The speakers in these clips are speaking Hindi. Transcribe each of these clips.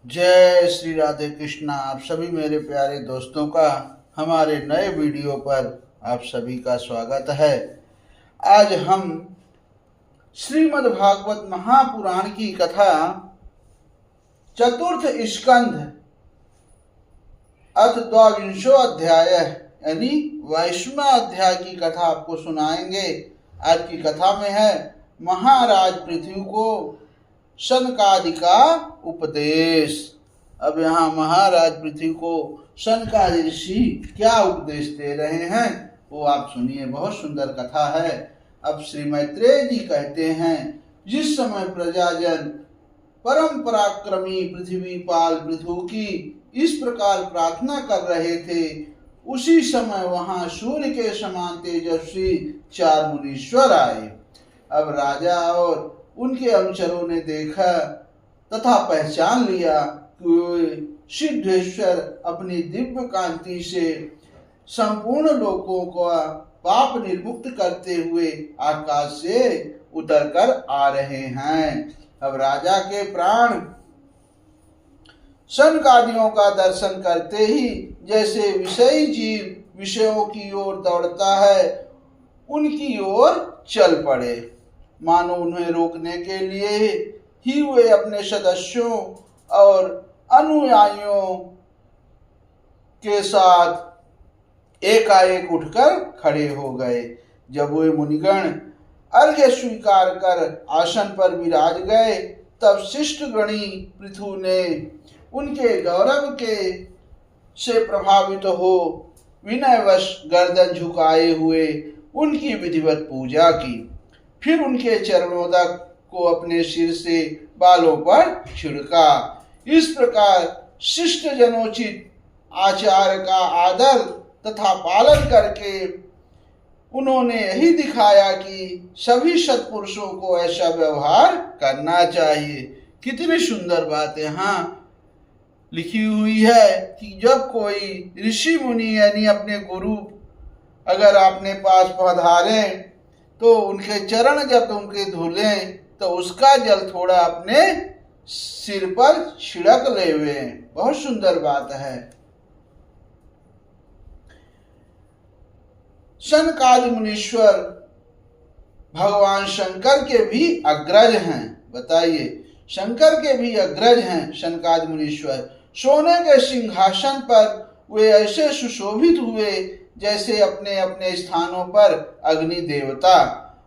जय श्री राधे कृष्णा। आप सभी मेरे प्यारे दोस्तों का हमारे नए वीडियो पर आप सभी का स्वागत है। आज हम श्रीमद् भागवत महापुराण की कथा चतुर्थ स्कंध अथ द्वाविंशो अध्याय यानी 22वां अध्याय की कथा आपको सुनाएंगे। आज की कथा में है महाराज पृथ्वी को शनकादि का उपदेश। अब यहाँ महाराज पृथ्वी को शनकादि ऋषि क्या उपदेश दे रहे हैं वो आप सुनिए। बहुत सुंदर कथा है। अब श्री मैत्रेय जी कहते हैं, जिस समय प्रजाजन परम पराक्रमी पृथ्वीपाल पृथु की इस प्रकार प्रार्थना कर रहे थे, उसी समय वहां सूर्य के समान तेजस्वी 4 मुनीश्वर आए। अब राजा और उनके अनुचरों ने देखा तथा पहचान लिया कि वे सिद्धेश्वर अपनी दिव्य कांति से संपूर्ण लोकों का पाप निर्मुक्त करते हुए आकाश से उतरकर आ रहे हैं। अब राजा के प्राण शनकादियों का दर्शन करते ही जैसे विषयी जीव विषयों की ओर दौड़ता है, उनकी ओर चल पड़े। मानो उन्हें रोकने के लिए ही वे अपने सदस्यों और अनुयायियों के साथ एकाएक उठकर खड़े हो गए। जब वे मुनिगण अर्घ्य स्वीकार कर आसन पर विराज गए, तब शिष्टगणी पृथु ने उनके गौरव के से प्रभावित हो विनयवश गर्दन झुकाए हुए उनकी विधिवत पूजा की। फिर उनके चरणोदक को अपने सिर से बालों पर छिड़का। इस प्रकार शिष्ट जनोचित आचार का आदर तथा पालन करके उन्होंने यही दिखाया कि सभी सत्पुरुषों को ऐसा व्यवहार करना चाहिए। कितनी सुंदर बात यहाँ लिखी हुई है कि जब कोई ऋषि मुनि यानी अपने गुरु अगर अपने पास पधारे तो उनके चरण जब उनके धुलें तो उसका जल थोड़ा अपने सिर पर छिड़क ले वे। बहुत सुंदर बात है। शनकादि मुनीश्वर भगवान शंकर के भी अग्रज हैं। बताइए, शंकर के भी अग्रज हैं शनकादि मुनीश्वर। सोने के सिंहासन पर वे ऐसे सुशोभित हुए जैसे अपने अपने स्थानों पर अग्नि देवता।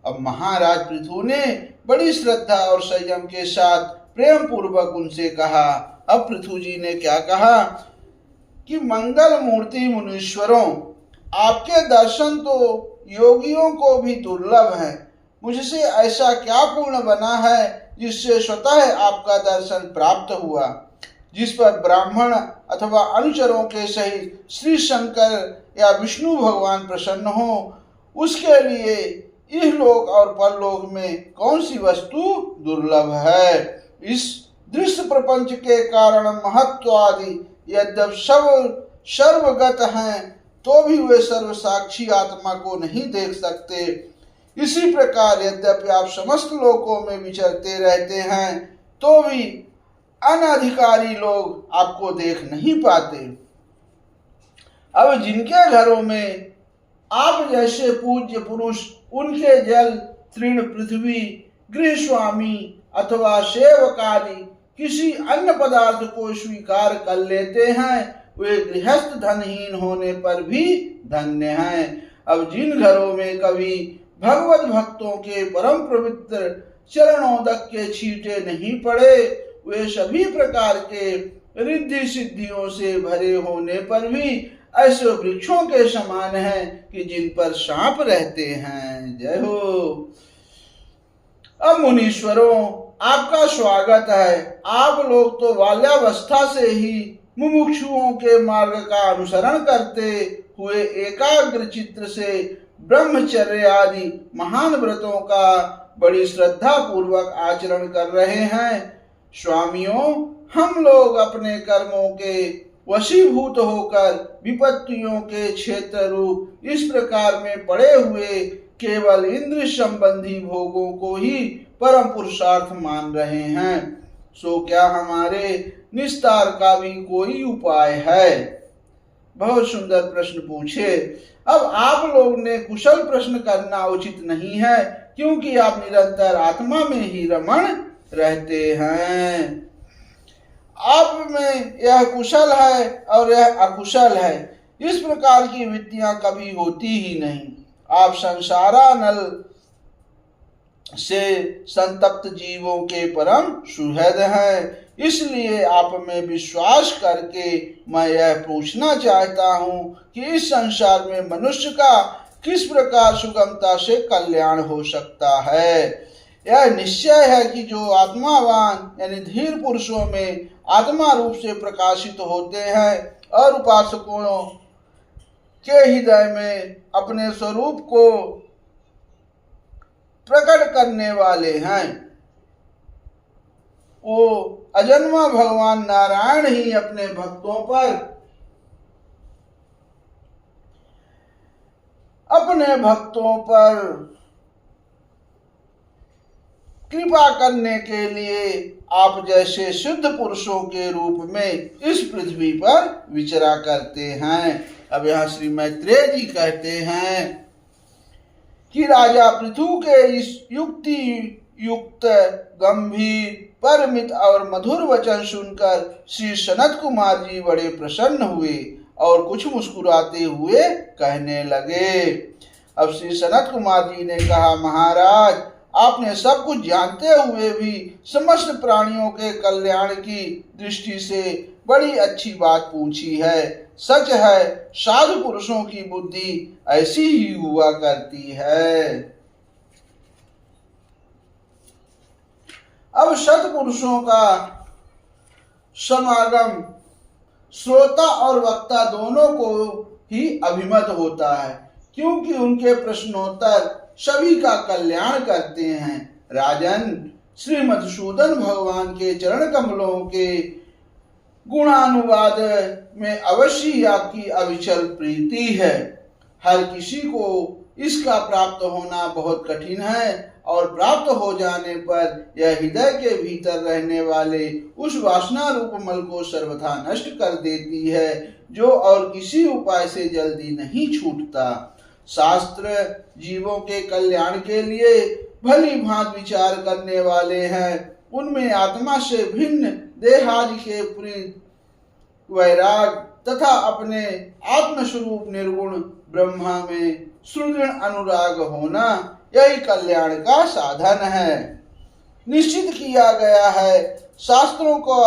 अब महाराज पृथु ने बड़ी श्रद्धा और संयम के साथ प्रेम पूर्वक उनसे कहा। अब पृथु जी ने क्या कहा कि मंगल मूर्ति मुनीश्वरों, आपके दर्शन तो योगियों को भी दुर्लभ है। मुझसे ऐसा क्या पूर्ण बना है जिससे स्वतः आपका दर्शन प्राप्त हुआ, जिस पर ब्राह्मण अथवा अनुचरों के सहित श्री शंकर या विष्णु भगवान प्रसन्न हो, उसके लिए इह लोक और परलोक में कौन सी वस्तु दुर्लभ है। इस दृश्य प्रपंच के कारण महत्व आदि यद्यप सर्वगत हैं, तो भी वे सर्वसाक्षी आत्मा को नहीं देख सकते। इसी प्रकार यद्यपि आप समस्त लोकों में विचरते रहते हैं, तो भी अनधिकारी लोग आपको देख नहीं पाते। अब जिनके घरों में आप जैसे पूज्य पुरुष उनके जल तृण पृथ्वी गृह स्वामी अथवा सेवकादि किसी अन्य पदार्थ को स्वीकार कर लेते हैं, वे गृहस्थ धनहीन होने पर भी धन्य हैं। अब जिन घरों में कभी भगवत भक्तों के परम पवित्र चरणोदक के छींटे नहीं पड़े, वे सभी प्रकार के रिद्धि सिद्धियों से भरे होने पर भी ऐसे वृक्षों के समान हैं कि जिन पर सांप रहते हैं। जय हो। अब मुनीश्वरों, आपका स्वागत है। आप लोग तो बाल्यावस्था से ही मुमुक्षुओं के मार्ग का अनुसरण करते हुए एकाग्र चित्त से ब्रह्मचर्य आदि महान व्रतों का बड़ी श्रद्धा पूर्वक आचरण कर रहे हैं। स्वामियों, हम लोग अपने कर्मों के वशीभूत होकर विपत्तियों के क्षेत्र रूप इस प्रकार में पड़े हुए केवल इंद्रिय संबंधी भोगों को ही परम पुरुषार्थ मान रहे हैं। सो क्या हमारे निस्तार का भी कोई उपाय है? बहुत सुंदर प्रश्न पूछे। अब आप लोग ने कुशल प्रश्न करना उचित नहीं है, क्योंकि आप निरंतर आत्मा में ही रमण रहते हैं। आप में यह कुशल है और यह अकुशल है, इस प्रकार की वृत्तियां कभी होती ही नहीं। आप संसारानल से संतप्त जीवों के परम सुहृद हैं। इसलिए आप में विश्वास करके मैं यह पूछना चाहता हूं कि इस संसार में मनुष्य का किस प्रकार सुगमता से कल्याण हो सकता है। यह निश्चय है कि जो आत्मावान यानी धीर पुरुषों में आत्मा रूप से प्रकाशित होते हैं और उपासकों के हृदय में अपने स्वरूप को प्रकट करने वाले हैं, वो अजन्मा भगवान नारायण ही अपने भक्तों पर कृपा करने के लिए आप जैसे शुद्ध पुरुषों के रूप में इस पृथ्वी पर विचरा करते हैं। अब यहाँ श्री मैत्रेय जी कहते हैं कि राजा पृथु के इस युक्ति युक्त गंभीर परमित और मधुर वचन सुनकर श्री सनत कुमार जी बड़े प्रसन्न हुए और कुछ मुस्कुराते हुए कहने लगे। अब श्री सनत कुमार जी ने कहा, महाराज, आपने सब कुछ जानते हुए भी समस्त प्राणियों के कल्याण की दृष्टि से बड़ी अच्छी बात पूछी है। सच है, साधु पुरुषों की बुद्धि ऐसी ही हुआ करती है। अब सत्पुरुषों का समागम श्रोता और वक्ता दोनों को ही अभिमत होता है, क्योंकि उनके प्रश्नोत्तर सभी का कल्याण करते हैं। राजन, श्री मधुसूदन भगवान के चरण कमलों के गुणानुवाद में अवश्य ही आपकी अविचल प्रीति है। हर किसी को इसका प्राप्त होना बहुत कठिन है, और प्राप्त हो जाने पर यह हृदय के भीतर रहने वाले उस वासना रूप मल को सर्वथा नष्ट कर देती है, जो और किसी उपाय से जल्दी नहीं छूटता। शास्त्र जीवों के कल्याण के लिए भली भांति विचार करने वाले हैं। उनमें आत्मा से भिन्न देहादि के प्रीत वैराग तथा अपने आत्मस्वरूप निर्गुण ब्रह्मा में सुदृढ़ अनुराग होना, यही कल्याण का साधन है। निश्चित किया गया है। शास्त्रों का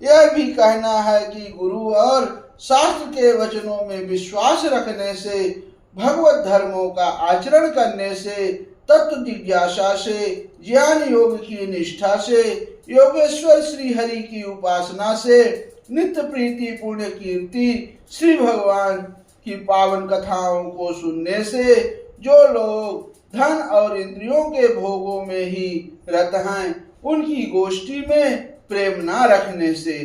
यह भी कहना है कि गुरु और शास्त्र के वचनों में विश्वास रखने से, भगवत धर्मों का आचरण करने से, तत्व जिज्ञासा से, ज्ञान योग की निष्ठा से, योगेश्वर श्री हरि की उपासना से, नित्य प्रीति पुण्य कीर्ति श्री भगवान की पावन कथाओं को सुनने से, जो लोग धन और इंद्रियों के भोगों में ही रत हैं, उनकी गोष्ठी में प्रेम न रखने से,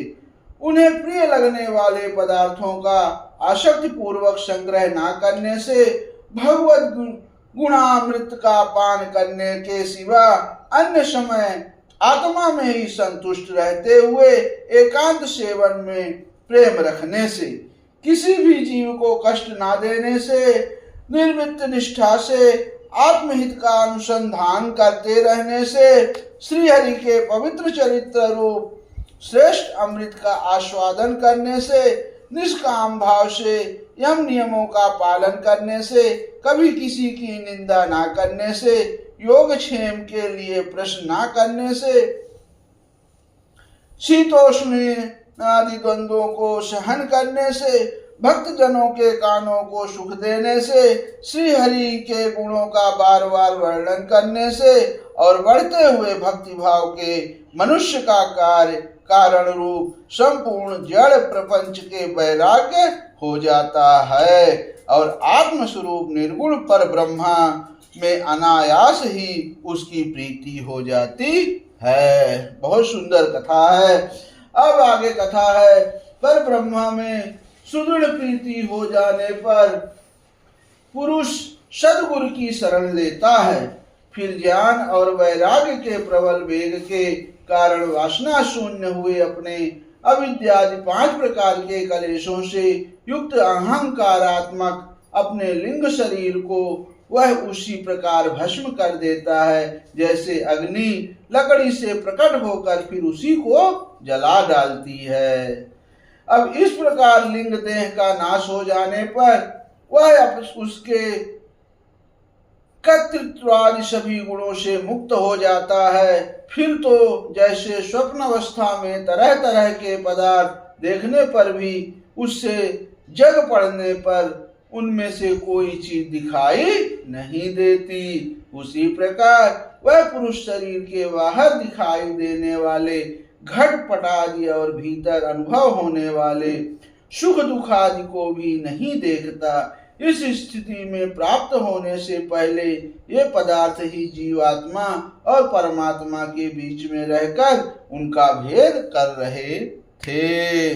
उन्हें प्रिय लगने वाले पदार्थों का आसक्ति पूर्वक संग्रह न करने से, भगवत गुणामृत का पान करने के सिवा अन्य समय आत्मा में ही संतुष्ट रहते हुए एकांत सेवन में प्रेम रखने से, किसी भी जीव को कष्ट ना देने से, निर्मित निष्ठा से, आत्महित का अनुसंधान करते रहने से, श्री हरि के पवित्र चरित्र रूप श्रेष्ठ अमृत का आस्वादन करने से, निष्काम भाव से यम नियमों का पालन करने से, कभी किसी की निंदा ना करने से, योगक्षेम के लिए प्रश्न ना करने से, शीतोष्ण आदि द्वंद्वों को सहन करने से, भक्त जनों के कानों को सुख देने से, श्री हरि के गुणों का बार बार वर्णन करने से, और बढ़ते हुए भक्ति भाव के मनुष्य का कार्य कारण रूप संपूर्ण जड़ प्रपंच के वैराग्य हो जाता है, और आत्मस्वरूप निर्गुण पर ब्रह्मा में अनायास ही उसकी प्रीति हो जाती है। बहुत सुंदर कथा है। अब आगे कथा है, पर ब्रह्मा में सुदृढ़ प्रीति हो जाने पर पुरुष सद्गुरु की शरण लेता है, फिर ज्ञान और वैराग्य के प्रबल वेग के कारण वासना शून्य हुए अपने अविद्यादि 5 प्रकार के कलेशों से युक्त अहंकारात्मक अपने लिंग शरीर को वह उसी प्रकार भस्म कर देता है जैसे अग्नि लकड़ी से प्रकट होकर फिर उसी को जला डालती है। अब इस प्रकार लिंग देह का नाश हो जाने पर वह उसके कर्तृत्वादि सभी गुणों से मुक्त हो जाता है। फिर तो जैसे स्वप्न अवस्था में तरह तरह के पदार्थ देखने पर भी उससे जग पड़ने पर उनमें से कोई चीज दिखाई नहीं देती, उसी प्रकार वह पुरुष शरीर के बाहर दिखाई देने वाले घटपट आदि और भीतर अनुभव होने वाले सुख दुख आदि को भी नहीं देखता। इस स्थिति में प्राप्त होने से पहले ये पदार्थ ही जीवात्मा और परमात्मा के बीच में रहकर उनका भेद कर रहे थे।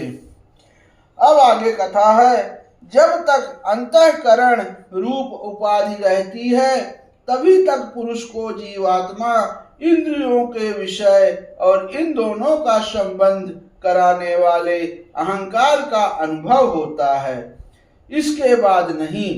अब आगे कथा है, जब तक अंतःकरण रूप उपाधि रहती है तभी तक पुरुष को जीवात्मा इंद्रियों के विषय और इन दोनों का संबंध कराने वाले अहंकार का अनुभव होता है। इसके बाद नहीं।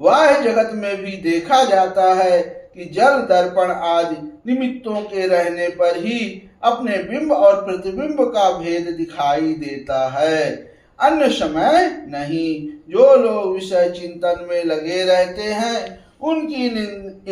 वह जगत में भी देखा जाता है कि जल दर्पण आदि निमित्तों के रहने पर ही अपने बिंब और प्रतिबिंब का भेद दिखाई देता है, अन्य समय नहीं। जो लोग विषय चिंतन में लगे रहते हैं उनकी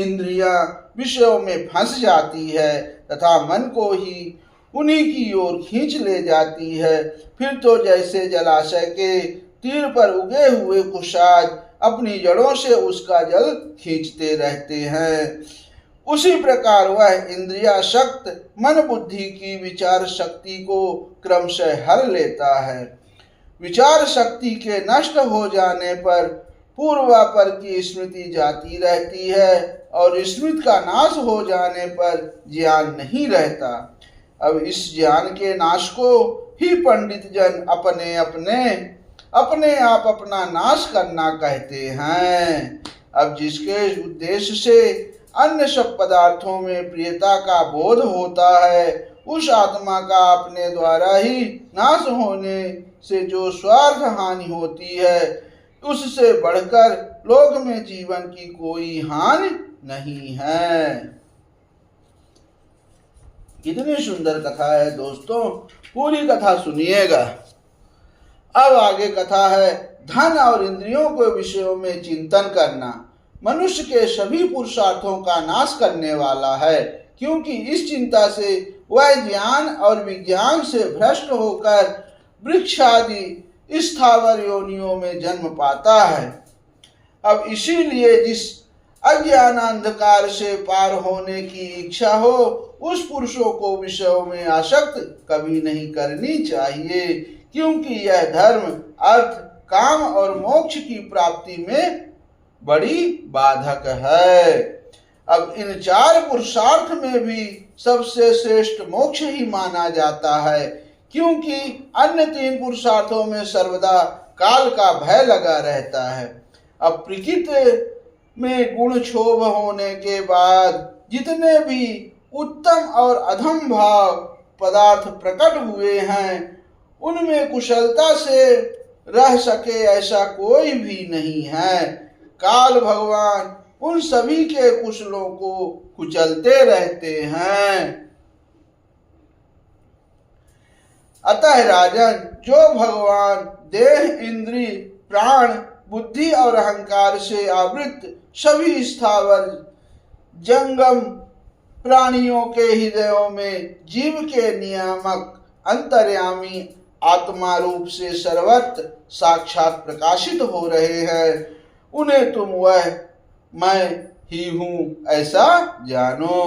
इंद्रियां विषयों में फंस जाती है तथा मन को ही उन्हीं की ओर खींच ले जाती है। फिर तो जैसे जलाशय के तीर पर उगे हुए कुशाद अपनी जड़ों से उसका जल खींचते रहते हैं, उसी प्रकार वह इंद्रियाशक्त मन बुद्धि की विचार शक्ति को क्रमशः हर लेता है। विचार शक्ति के नष्ट हो जाने पर पूर्वापर की स्मृति जाती रहती है और स्मृति का नाश हो जाने पर ज्ञान नहीं रहता। अब इस ज्ञान के नाश को ही पंडित जन अपने आप अपना नाश करना कहते हैं। अब जिसके उद्देश्य से अन्य सब पदार्थों में प्रियता का बोध होता है उस आत्मा का अपने द्वारा ही नाश होने से जो स्वार्थ हानि होती है उससे बढ़कर लोक में जीवन की कोई हानि नहीं है। कितनी सुंदर कथा है दोस्तों, पूरी कथा सुनिएगा। अब आगे कथा है, धन और इंद्रियों के विषयों में चिंतन करना मनुष्य के सभी पुरुषार्थों का नाश करने वाला है, क्योंकि इस चिंता से वह ज्ञान और विज्ञान से भ्रष्ट होकर वृक्ष आदि स्थावर योनियों में जन्म पाता है। अब इसीलिए जिस अज्ञान अंधकार से पार होने की इच्छा हो उस पुरुषों को विषयों में आसक्त कभी नहीं करनी चाहिए, क्योंकि यह धर्म अर्थ काम और मोक्ष की प्राप्ति में बड़ी बाधक है। अब इन 4 पुरुषार्थ में भी सबसे श्रेष्ठ मोक्ष ही माना जाता है, क्योंकि अन्य 3 पुरुषार्थों में सर्वदा काल का भय लगा रहता है। अब प्रकृति में गुण क्षोभ होने के बाद जितने भी उत्तम और अधम भाव पदार्थ प्रकट हुए हैं उनमें कुशलता से रह सके ऐसा कोई भी नहीं है। काल भगवान उन सभी के कुशलों को कुचलते रहते हैं। अतः राजन, जो भगवान देह इंद्रिय प्राण बुद्धि और अहंकार से आवृत सभी स्थावर जंगम प्राणियों के हृदयों में जीव के नियामक अंतर्यामी आत्मा रूप से सर्वत्र साक्षात प्रकाशित हो रहे हैं, उन्हें तुम वह मैं ही हूँ ऐसा जानो।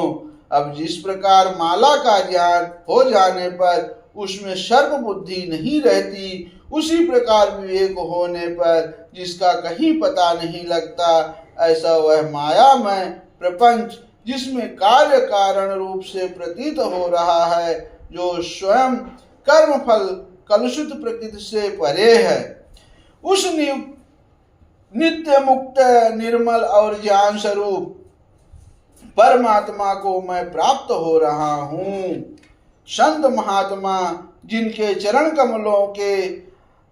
अब जिस प्रकार माला का ज्ञान हो जाने पर उसमें सर्प बुद्धि नहीं रहती, उसी प्रकार विवेक होने पर जिसका कहीं पता नहीं लगता ऐसा वह मायामय प्रपंच जिसमें कार्य कारण रूप से प्रतीत हो रहा है, जो स्वयं कर्म फल कलुषित प्रकृति से परे है, उस नित्य मुक्त निर्मल और ज्ञान स्वरूप परमात्मा को मैं प्राप्त हो रहा हूँ। संत महात्मा जिनके चरण कमलों के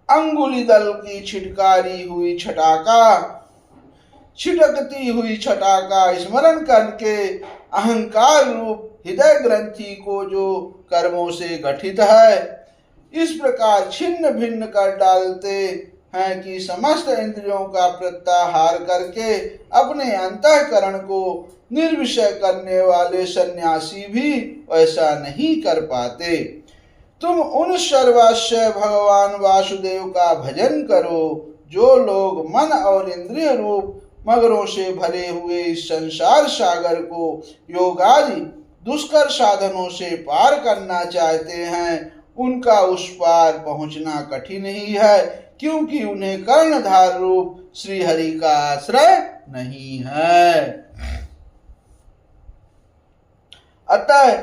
अंगुली दल की छिटकती हुई छटा का स्मरण करके अहंकार रूप हृदय ग्रंथि को जो कर्मों से गठित है इस प्रकार छिन्न भिन्न कर डालते हैं कि समस्त इंद्रियों का प्रत्याहार करके अपने अंतःकरण को निर्विषय करने वाले सन्यासी भी वैसा नहीं कर पाते। तुम उन सर्वस्व भगवान वासुदेव का भजन करो जो लोग मन और इंद्रिय रूप मगरों से भरे हुए इस संसार सागर को योगादि दुष्कर साधनों से पार करना चाहते हैं। उनका उस पार पहुंचना कठिन ही है, क्योंकि उन्हें कर्णधार रूप श्री हरि का आश्रय नहीं है। अतः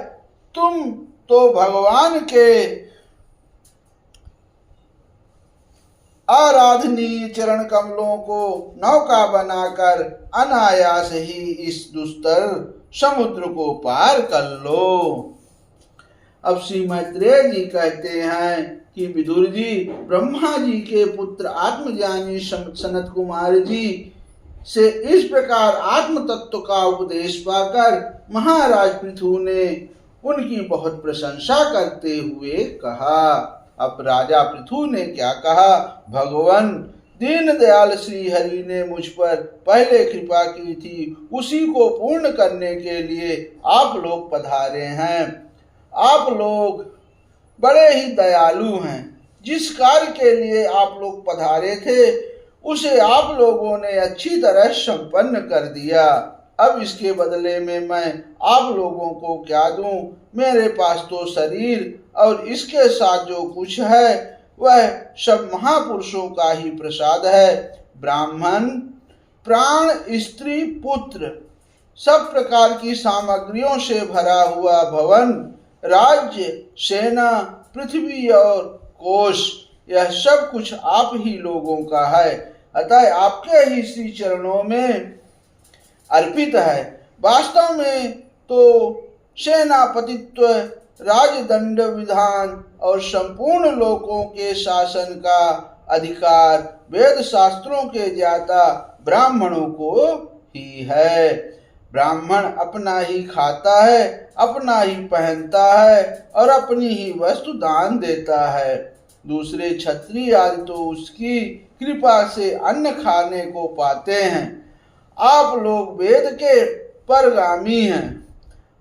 तुम तो भगवान के आराधनीय चरण कमलों को नौका बनाकर अनायास ही इस दुस्तर समुद्र को पार कर लो। अब श्री मैत्रेय जी कहते हैं कि विदुर जी ब्रह्मा जी के पुत्र आत्मज्ञानी सनत कुमार जी से इस प्रकार आत्म तत्व का उपदेश पाकर महाराज पृथु ने उनकी बहुत प्रशंसा करते हुए कहा। अब राजा पृथु ने क्या कहा? भगवान दीन दयाल श्री हरि ने मुझ पर पहले कृपा की थी, उसी को पूर्ण करने के लिए आप लोग पधारे हैं। आप लोग बड़े ही दयालु हैं। जिस कार्य के लिए आप लोग पधारे थे उसे आप लोगों ने अच्छी तरह संपन्न कर दिया। अब इसके बदले में मैं आप लोगों को क्या दूं? मेरे पास तो शरीर और इसके साथ जो कुछ है वह सब महापुरुषों का ही प्रसाद है। ब्राह्मण, प्राण, स्त्री, पुत्र, सब प्रकार की सामग्रियों से भरा हुआ भवन, राज्य, सेना, पृथ्वी और कोश, यह सब कुछ आप ही लोगों का है। अतः आपके ही श्री चरणों में अर्पित है। वास्तव में तो सेनापतित्व, राजदंड विधान और संपूर्ण लोकों के शासन का अधिकार वेद शास्त्रों के ज्ञाता ब्राह्मणों को ही है। ब्राह्मण अपना ही खाता है, अपना ही पहनता है और अपनी ही वस्तु दान देता है। दूसरे क्षत्रिय आदि तो उसकी कृपा से अन्न खाने को पाते हैं। आप लोग वेद के परगामी हैं।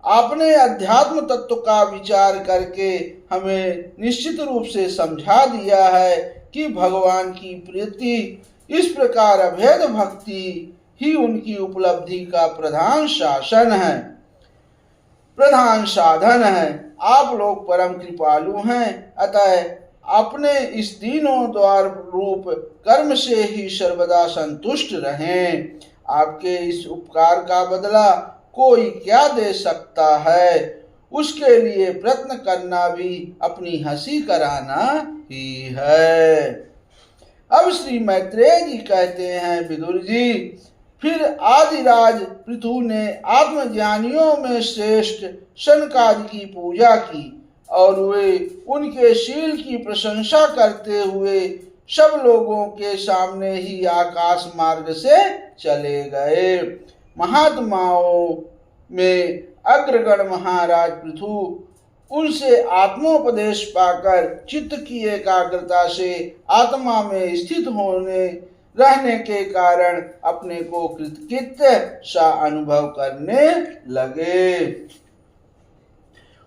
आपने अध्यात्म तत्व का विचार करके हमें निश्चित रूप से समझा दिया है कि भगवान की प्रीति इस प्रकार अभेद भक्ति ही उनकी उपलब्धि का प्रधान साधन है। आप लोग परम कृपालु हैं, अतः अपने इस दीनों द्वार रूप कर्म से ही सर्वदा संतुष्ट रहें। आपके इस उपकार का बदला कोई क्या दे सकता है? उसके लिए प्रयत्न करना भी अपनी हंसी कराना ही है। अब श्री मैत्रेय जी कहते हैं, विदुर जी, फिर आदिराज पृथु ने आत्मज्ञानियों में श्रेष्ठ शनकादि की पूजा की और वे उनके शील की प्रशंसा करते हुए सब लोगों के सामने ही आकाश मार्ग से चले गए। महात्माओं में अग्रगण महाराज पृथु उनसे आत्मोपदेश पाकर चित्त की एकाग्रता से आत्मा में स्थित रहने के कारण अपने को कृतकृत्य सा अनुभव करने लगे।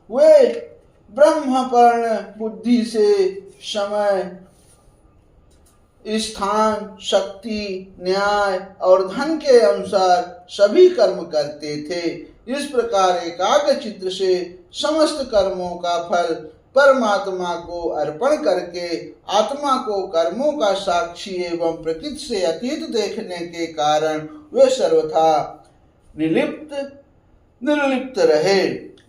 वे ब्रह्मपर्ण बुद्धि से समय, स्थान, शक्ति, न्याय और धन के अनुसार सभी कर्म करते थे। इस प्रकार एकाग्र चित्त से समस्त कर्मों का फल परमात्मा को अर्पण करके आत्मा को कर्मों का साक्षी एवं प्रकृति से अतीत देखने के कारण वे सर्वथा निर्लिप्त रहे।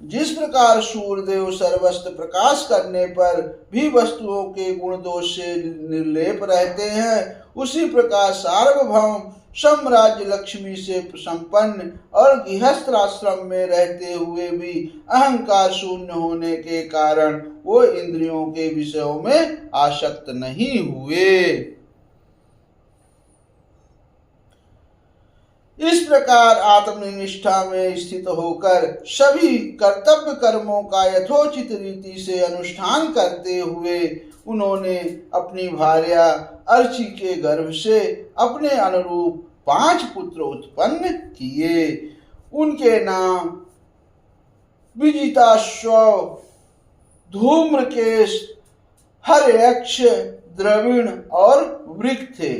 जिस प्रकार सूर्यदेव सर्वस्त्र प्रकाश करने पर भी वस्तुओं के गुण दोष से निर्लेप रहते हैं, उसी प्रकार सार्वभौम साम्राज्य लक्ष्मी से संपन्न और गृहस्थ आश्रम में रहते हुए भी अहंकार शून्य होने के कारण वो इंद्रियों के विषयों में आसक्त नहीं हुए। इस प्रकार आत्मनिष्ठा में स्थित होकर सभी कर्तव्य कर्मों का यथोचित रीति से अनुष्ठान करते हुए उन्होंने अपनी भार्या अर्ची के गर्भ से अपने अनुरूप 5 पुत्र उत्पन्न किए। उनके नाम विजिताश्व, धूम्रकेश, हर्यक्ष, द्रविण और वृक थे।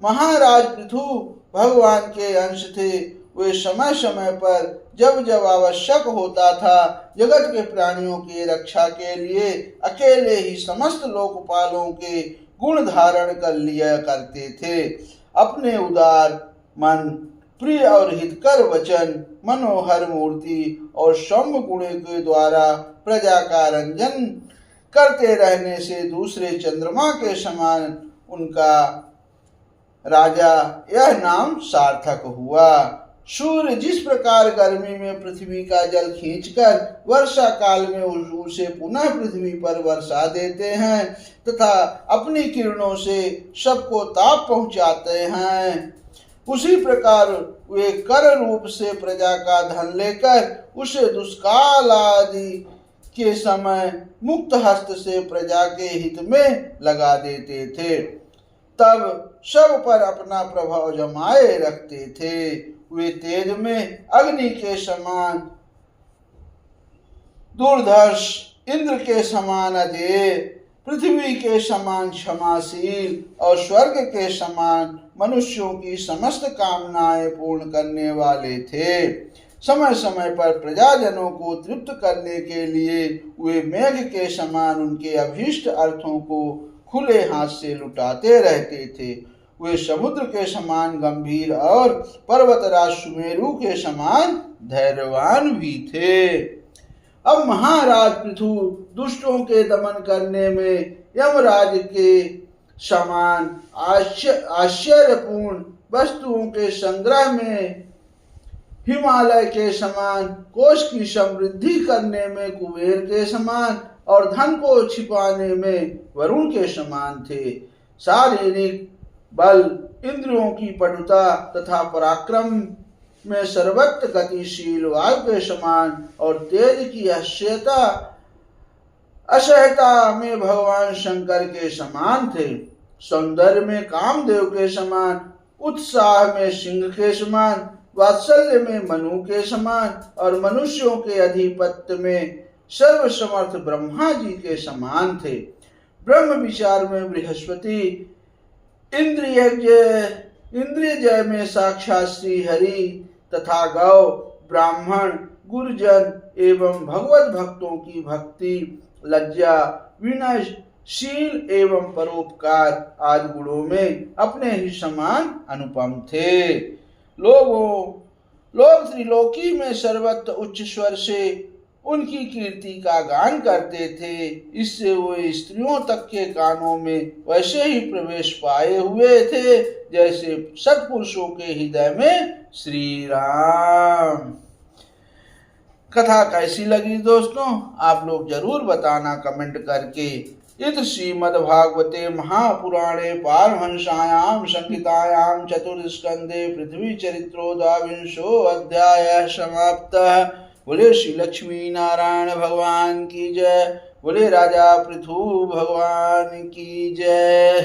महाराज पृथु भगवान के अंश थे। वे समय समय पर जब जब आवश्यक होता था जगत के प्राणियों की रक्षा के लिए अकेले ही समस्त लोकपालों के गुण धारण कर लिया करते थे। अपने उदार मन, प्रिय और हितकर वचन, मनोहर मूर्ति और सौम्य गुण के द्वारा प्रजा का रंजन करते रहने से दूसरे चंद्रमा के समान उनका राजा यह नाम सार्थक हुआ। सूर्य जिस प्रकार गर्मी में पृथ्वी का जल खींचकर वर्षा काल में उसे पुनः पृथ्वी पर वर्षा देते हैं तथा अपनी किरणों से सबको ताप पहुंचाते हैं, उसी प्रकार वे कर रूप से प्रजा का धन लेकर उसे दुष्काल आदि के समय मुक्त हस्त से प्रजा के हित में लगा देते थे। तब सब पर अपना प्रभाव जमाए रखते थे। वे तेज में अग्नि के समान दुर्धर्ष, इंद्र के समान अजेय, पृथ्वी के समान क्षमाशील और स्वर्ग के समान मनुष्यों की समस्त कामनाएं पूर्ण करने वाले थे। समय समय पर प्रजाजनों को तृप्त करने के लिए वे मेघ के समान उनके अभीष्ट अर्थों को खुले हाथ से लुटाते रहते थे। वे समुद्र के समान गंभीर और पर्वतराज सुमेरु के समान धैर्यवान भी थे। अब महाराज पृथु दुष्टों के दमन करने में यमराज के समान आश्चर्यपूर्ण, वस्तुओं के संग्रह में हिमालय के समान, कोष की समृद्धि करने में कुबेर के समान और धन को छिपाने में वरुण के समान थे। शारीरिक बल, इंद्रियों की पटुता तथा पराक्रम में सर्वत्र गतिशील वायु के समान और तेज की असह्यता में भगवान शंकर के समान थे। सौंदर्य में कामदेव के समान, उत्साह में सिंह के समान, वात्सल्य में मनु के समान और मनुष्यों के अधिपत्य में सर्वसमर्थ ब्रह्मा जी के समान थे। ब्रह्म विचार में बृहस्पति, इंद्रिय जय में साक्षात श्री हरि तथा गौ, ब्राह्मण, गुरुजन एवं भगवत भक्तों की भक्ति, लज्जा, विनय, शील एवं परोपकार आदि गुणों में अपने ही समान अनुपम थे। लोग त्रिलोकी में सर्वत्र उच्च स्वर से उनकी कीर्ति का गान करते थे। इससे वे स्त्रियों तक के कानों में वैसे ही प्रवेश पाए हुए थे जैसे सत्पुरुषों के हृदय में श्री राम। कथा कैसी लगी दोस्तों, आप लोग जरूर बताना कमेंट करके। इति श्रीमद्भागवते महापुराणे पारमहंस्यां संहितायां चतुर्स्कंधे पृथ्वी चरित्रो द्वाविंशो अध्यायः समाप्तः। बोले श्री लक्ष्मी नारायण भगवान की जय। बोले राजा पृथु भगवान की जय।